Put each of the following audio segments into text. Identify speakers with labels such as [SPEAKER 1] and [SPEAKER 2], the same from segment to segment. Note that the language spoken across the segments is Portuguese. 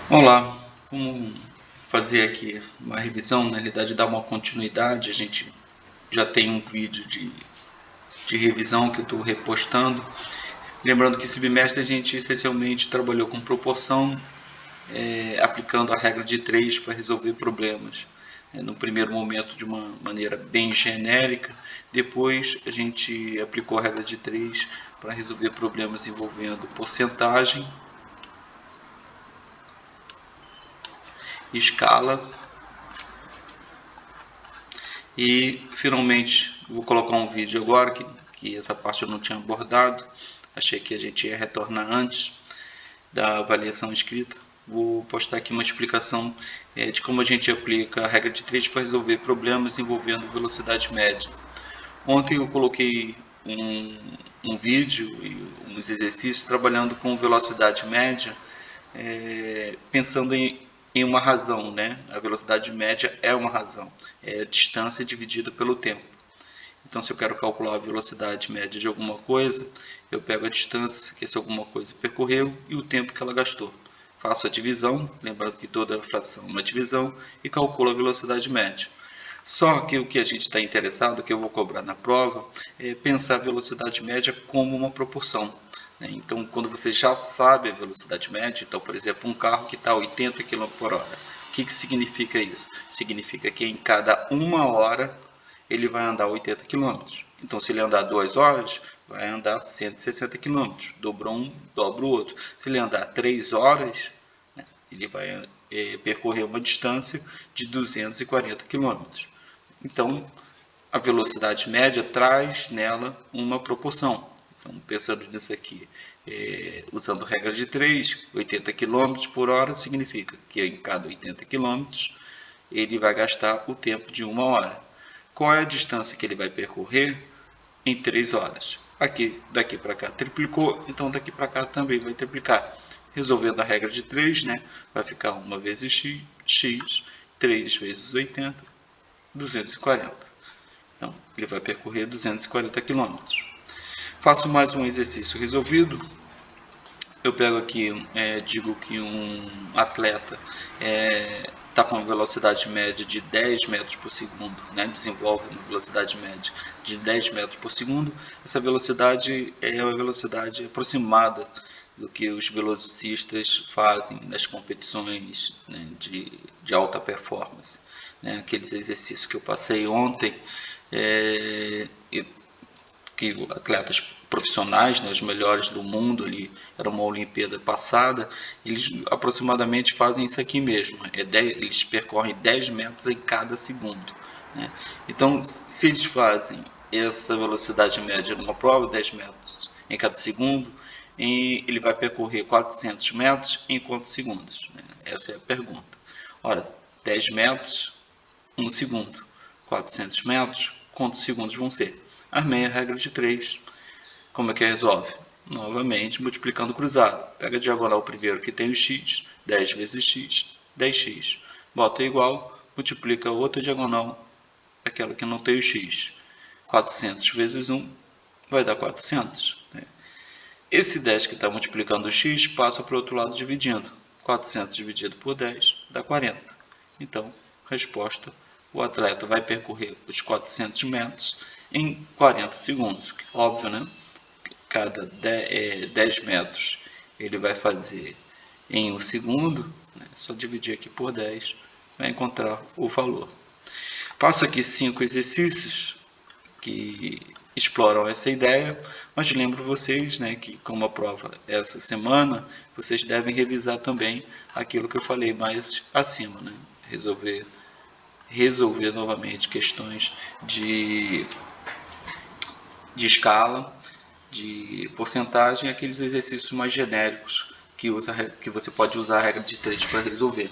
[SPEAKER 1] Olá, vamos fazer aqui uma revisão, na realidade dar uma continuidade. A gente já tem um vídeo de revisão que eu estou repostando. Lembrando que esse bimestre a gente essencialmente trabalhou com proporção, aplicando a regra de 3 para resolver problemas. No primeiro momento de uma maneira bem genérica, depois a gente aplicou a regra de 3 para resolver problemas envolvendo porcentagem, escala e finalmente vou colocar um vídeo agora que essa parte eu não tinha abordado, achei que a gente ia retornar antes da avaliação escrita. Vou postar aqui uma explicação de como a gente aplica a regra de 3 para resolver problemas envolvendo velocidade média. Ontem eu coloquei um vídeo e uns exercícios trabalhando com velocidade média, pensando em uma razão, né? A velocidade média é uma razão, é a distância dividida pelo tempo. Então, se eu quero calcular a velocidade média de alguma coisa, eu pego a distância que essa alguma coisa percorreu e o tempo que ela gastou. Faço a divisão, lembrando que toda fração é uma divisão, e calculo a velocidade média. Só que o que a gente está interessado, que eu vou cobrar na prova, é pensar a velocidade média como uma proporção. Então, quando você já sabe a velocidade média, então, por exemplo, um carro que está a 80 km por hora, o que significa isso? Significa que em cada 1 hora ele vai andar 80 km. Então, se ele andar 2 horas, vai andar 160 km. Dobrou um, dobra o outro. Se ele andar 3 horas, ele vai percorrer uma distância de 240 km. Então, a velocidade média traz nela uma proporção. Então, pensando nisso aqui, usando regra de 3, 80 km por hora significa que em cada 80 km ele vai gastar o tempo de 1 hora. Qual é a distância que ele vai percorrer? Em 3 horas. Aqui, daqui para cá triplicou, então daqui para cá também vai triplicar. Resolvendo a regra de 3, né? Vai ficar 1 vezes x, 3 vezes 80, 240. Então, ele vai percorrer 240 km. Faço mais um exercício resolvido. Eu pego aqui, digo que um atleta está com uma velocidade média de 10 metros por segundo, né? Desenvolve uma velocidade média de 10 metros por segundo. Essa velocidade é uma velocidade aproximada do que os velocistas fazem nas competições, né, de alta performance. Né? Aqueles exercícios que eu passei ontem, que atletas profissionais, né, os melhores do mundo, ali era uma Olimpíada passada, eles aproximadamente fazem isso aqui mesmo, eles percorrem 10 metros em cada segundo. Né? Então, se eles fazem essa velocidade média numa prova, 10 metros em cada segundo, ele vai percorrer 400 metros em quantos segundos? Né? Essa é a pergunta. Ora, 10 metros, 1 segundo. 400 metros, quantos segundos vão ser? Armei a regra de 3. Como é que resolve? Novamente, multiplicando cruzado. Pega a diagonal primeiro que tem o x, 10 vezes x, 10x. Bota igual, multiplica a outra diagonal, aquela que não tem o x. 400 vezes 1 vai dar 400. Esse 10 que está multiplicando o x passa para o outro lado dividindo. 400 dividido por 10 dá 40. Então, resposta, o atleta vai percorrer os 400 metros em 40 segundos. Óbvio, né? Cada 10 metros ele vai fazer em 1 segundo. Né? Só dividir aqui por 10 vai encontrar o valor. Faço aqui 5 exercícios que exploram essa ideia, mas lembro vocês, né, que como a prova essa semana, vocês devem revisar também aquilo que eu falei mais acima, né? Resolver novamente questões de escala, de porcentagem, aqueles exercícios mais genéricos que você pode usar a regra de 3 para resolver.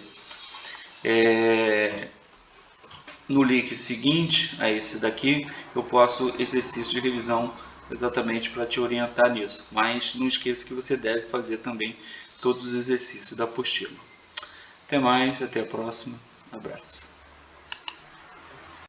[SPEAKER 1] No link seguinte a esse daqui, eu posto exercício de revisão exatamente para te orientar nisso. Mas não esqueça que você deve fazer também todos os exercícios da apostila. Até mais, até a próxima. Um abraço.